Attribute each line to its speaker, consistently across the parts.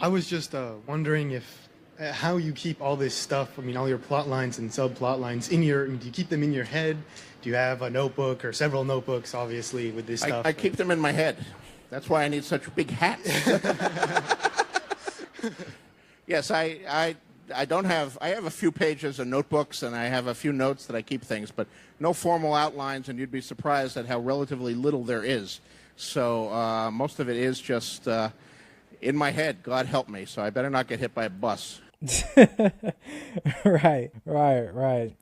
Speaker 1: I was just wondering if how you keep all this stuff. I mean, all your plot lines and subplot lines in your. Do you keep them in your head? Do you have a notebook or several notebooks, obviously, with this
Speaker 2: I
Speaker 1: stuff?
Speaker 2: keep them in my head. That's why I need such big hats. Yes, I don't have. I have a few pages of notebooks, and I have a few notes that I keep things, but no formal outlines. And you'd be surprised at how relatively little there is. So most of it is just in my head. God help me. So I better not get hit by a bus.
Speaker 3: Right.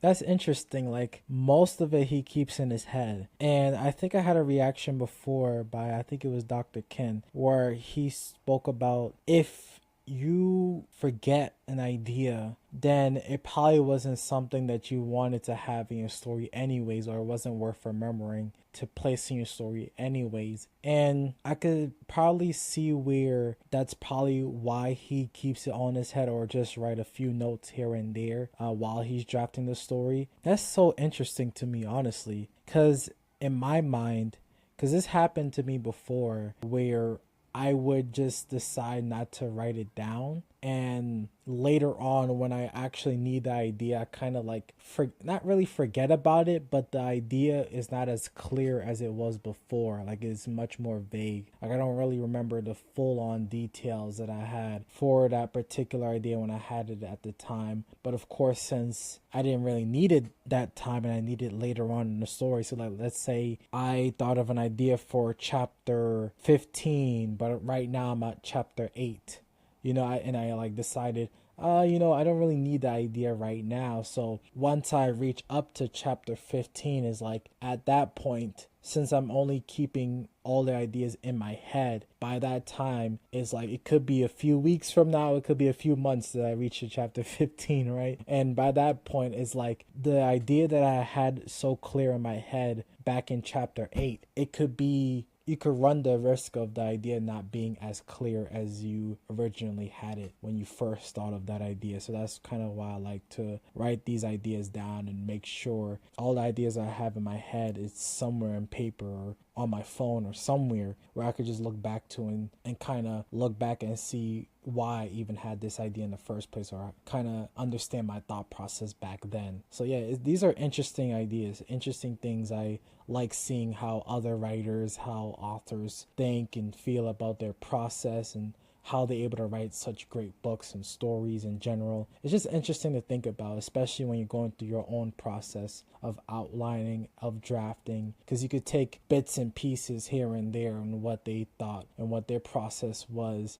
Speaker 3: That's interesting. Like most of it he keeps in his head. And I think I had a reaction before by I think it was Dr. Ken where he spoke about if you forget an idea, then it probably wasn't something that you wanted to have in your story anyways, or it wasn't worth remembering to place in your story anyways. And I could probably see where that's probably why he keeps it on his head or just write a few notes here and there while he's drafting the story. That's so interesting to me, honestly, because in my mind, because this happened to me before where I would just decide not to write it down. And later on, when I actually need the idea, I kind of like not really forget about it, but the idea is not as clear as it was before. Like it's much more vague. Like I don't really remember the full on details that I had for that particular idea when I had it at the time. But of course, since I didn't really need it that time and I need it later on in the story. So like let's say I thought of an idea for chapter 15, but right now I'm at chapter 8. I like decided, I don't really need the idea right now. So once I reach up to chapter 15 is like at that point, since I'm only keeping all the ideas in my head, by that time it's like it could be a few weeks from now, it could be a few months that I reach to chapter 15, right? And by that point it's like the idea that I had so clear in my head back in chapter 8, it could be you could run the risk of the idea not being as clear as you originally had it when you first thought of that idea. So that's kind of why I like to write these ideas down and make sure all the ideas I have in my head is somewhere in paper or on my phone or somewhere where I could just look back to and kind of look back and see why I even had this idea in the first place, or kind of understand my thought process back then. So yeah, these are interesting ideas, interesting things. I like seeing how other writers, how authors think and feel about their process and how they're able to write such great books and stories in general. It's just interesting to think about, especially when you're going through your own process of outlining, of drafting, because you could take bits and pieces here and there and what they thought and what their process was